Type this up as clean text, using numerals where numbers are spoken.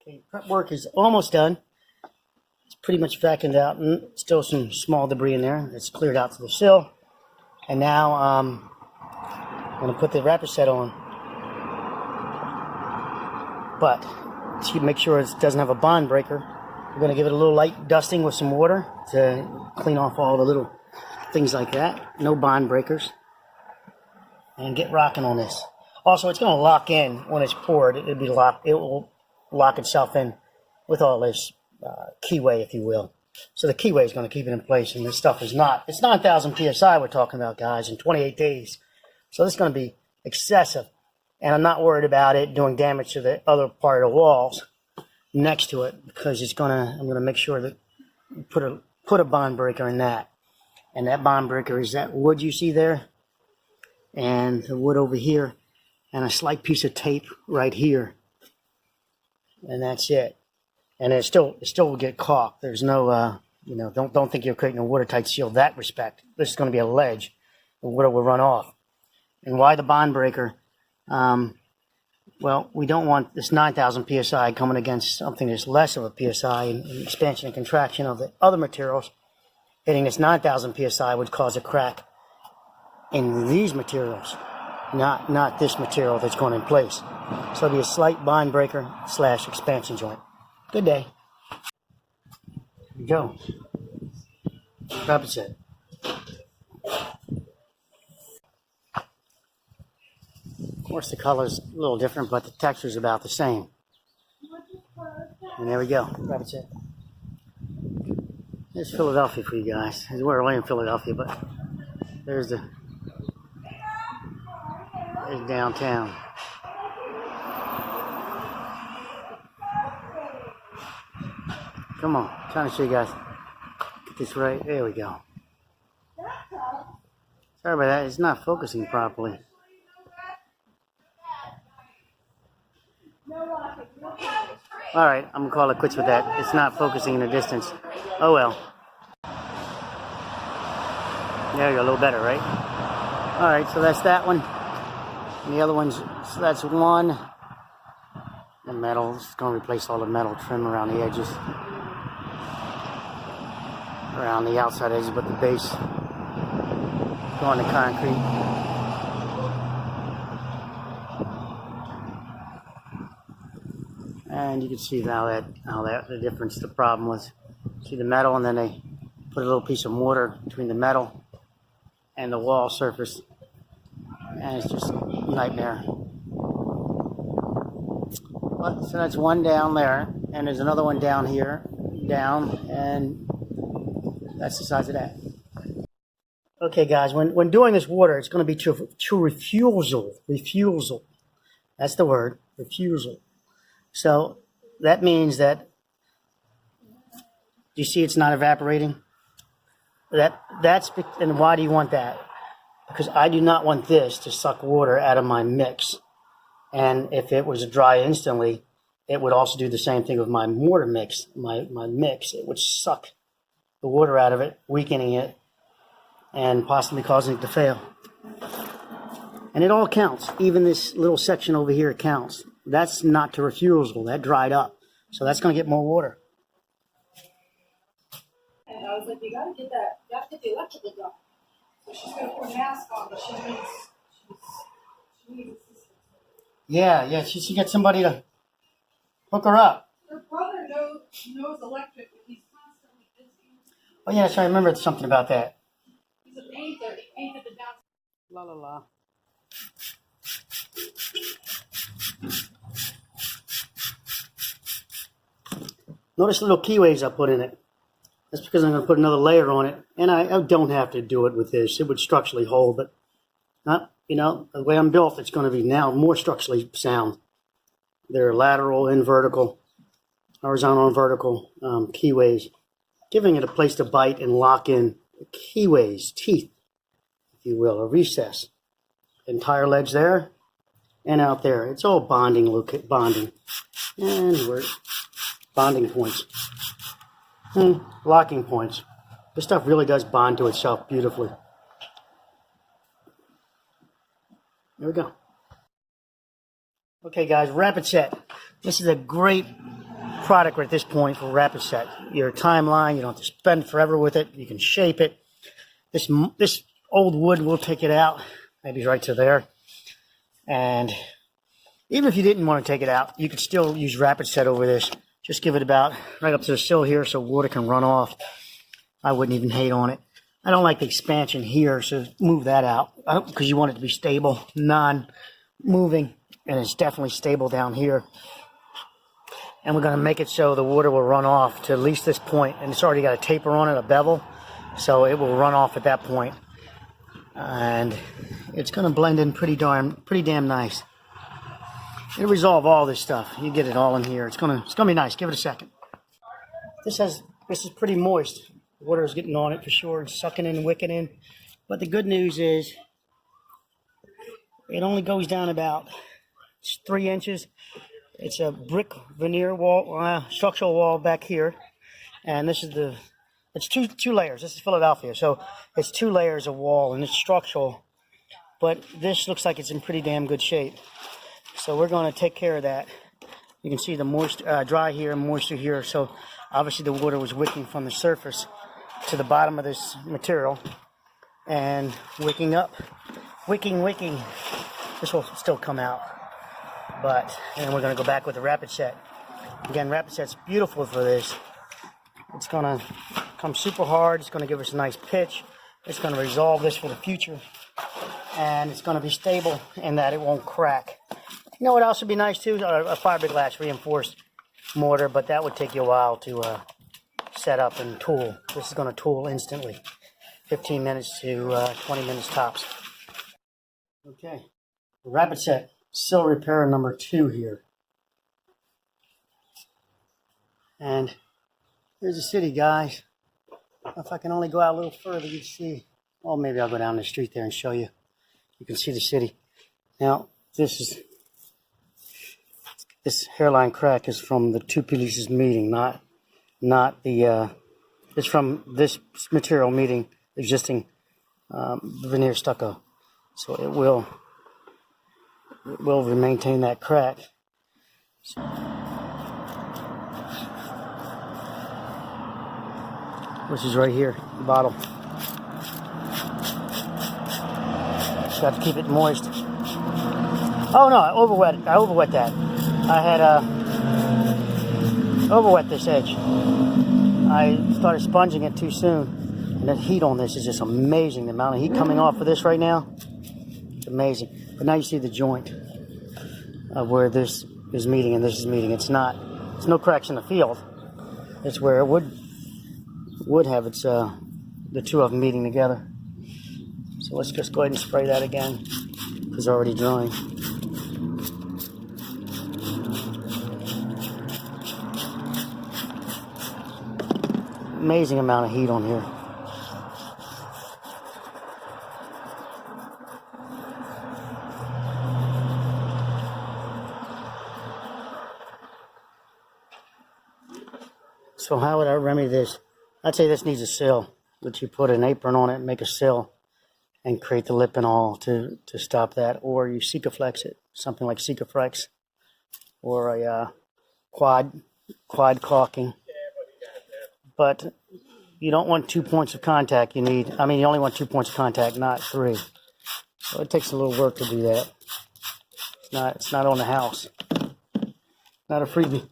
Okay, prep work is almost done. It's pretty much vacuumed out, and still some small debris in there. It's cleared out to the sill. And now I'm going to put the Rapidset on. But to make sure it doesn't have a bond breaker, we're going to give it a little light dusting with some water to clean off all the little things like that. No bond breakers. And get rocking on this. Also, it's going to lock in when it's poured. It'll be locked. It will lock itself in with all this keyway, if you will. So the keyway is going to keep it in place, and this stuff is not. It's 9,000 psi we're talking about, guys, in 28 days. So this is going to be excessive. And I'm not worried about it doing damage to the other part of the walls next to it, because I'm going to make sure that put a bond breaker in that. And that bond breaker is that wood you see there, and the wood over here, and a slight piece of tape right here. And that's it. And it still will get caulked. There's no, don't think you're creating a watertight seal in that respect. This is going to be a ledge. The water will run off. And why the bond breaker? Well, we don't want this 9,000 psi coming against something that's less of a psi, and expansion and contraction of the other materials. Hitting this 9,000 psi would cause a crack in these materials, not this material that's going in place. So it'll be a slight bond breaker / expansion joint. Good day. Here we go. Rapidset. Of course, the color's a little different, but the texture's about the same. And there we go. Rapidset. There's Philadelphia for you guys. We're only in Philadelphia, but there's downtown. Come on, I'm trying to show you guys. Get this right. There we go. Sorry about that. It's not focusing properly. All right, I'm gonna call it quits with that. It's not focusing in the distance. Oh well. There you go, a little better, right? All right, so that's that one. And the other ones, so that's one. The metal, it's going to replace all the metal trim around the edges. Around the outside edges, but the base going to concrete. And you can see now that the difference, the problem was, see the metal, and then they put a little piece of mortar between the metal and the wall surface, and it's just a nightmare. But, so that's one down there, and there's another one down here, and that's the size of that. Okay, guys, when doing this water, it's going to be to refusal. Refusal. That's the word, refusal. So that means that, you see it's not evaporating? And why do you want that? Because I do not want this to suck water out of my mix. And if it was dry instantly, it would also do the same thing with my mortar mix, my mix. It would suck the water out of it, weakening it, and possibly causing it to fail. And it all counts. Even this little section over here counts. That's not to refusal. That dried up. So that's going to get more water. And I was like, you got to get that. You have to get the electrical done. So she's going to put a mask on, but she needs assistance. Yeah. She gets somebody to hook her up. Her brother knows electric, but he's constantly busy. Oh, yeah, so I remember something about that. He's a painter. He painted the down. La la la. Notice the little keyways I put in it. That's because I'm going to put another layer on it. And I don't have to do it with this. It would structurally hold, but not, the way I'm built, it's going to be now more structurally sound. They're lateral and vertical, horizontal and vertical keyways, giving it a place to bite and lock in keyways, teeth, if you will, a recess. Entire ledge there and out there. It's all bonding. And we're bonding points. Locking points. This stuff really does bond to itself beautifully. There we go. Okay, guys, Rapidset. This is a great product at this point for Rapidset. Your timeline, you don't have to spend forever with it. You can shape it. This old wood will take it out, maybe right to there. And even if you didn't want to take it out, you could still use Rapidset over this. Just give it about right up to the sill here so water can run off. I wouldn't even hate on it. I don't like the expansion here, so move that out because you want it to be stable, non-moving, and it's definitely stable down here. And we're going to make it so the water will run off to at least this point, and it's already got a taper on it, a bevel, so it will run off at that point. And it's going to blend in pretty damn nice. It'll resolve all this stuff. You get it all in here. It's gonna be nice. Give it a second. This is pretty moist. Water is getting on it for sure, and sucking in and wicking in. But the good news is it only goes down about 3 inches. It's a brick veneer wall, structural wall back here, and this is it's two layers. This is Philadelphia, so it's 2 layers of wall, and it's structural. But this looks like it's in pretty damn good shape. So we're going to take care of that. You can see the dry here and moisture here. So obviously the water was wicking from the surface to the bottom of this material and wicking up, wicking. This will still come out. And we're going to go back with the Rapidset. Again, Rapidset's beautiful for this. It's going to come super hard. It's going to give us a nice pitch. It's going to resolve this for the future. And it's going to be stable in that it won't crack. You know what else would be nice too? A fiberglass reinforced mortar, but that would take you a while to set up and tool. This is going to tool instantly. 15 minutes to 20 minutes tops. Okay, Rapidset sill repair number 2 here. And here's the city, guys. If I can only go out a little further, you'd see. Well, maybe I'll go down the street there and show you. You can see the city. Now, this hairline crack is from the 2 pieces meeting, not the. It's from this material meeting existing veneer stucco, so it will maintain that crack. Which is right here, the bottom. Just got to keep it moist. Oh no, I overwet that. I had overwet this edge. I started sponging it too soon. And the heat on this is just amazing. The amount of heat coming off of this right now, it's amazing. But now you see the joint of where this is meeting and this is meeting. It's no cracks in the field. It's where it would have its the 2 of them meeting together. So let's just go ahead and spray that again because it's already drying. Amazing amount of heat on here. So how would I remedy this? I'd say this needs a sill, which you put an apron on it, make a sill, and create the lip and all to stop that. Or you Sikaflex it, something like Sikaflex, or a quad caulking. But you don't want 2 points of contact. You only want 2 points of contact, not 3. So it takes a little work to do that. It's not on the house. Not a freebie.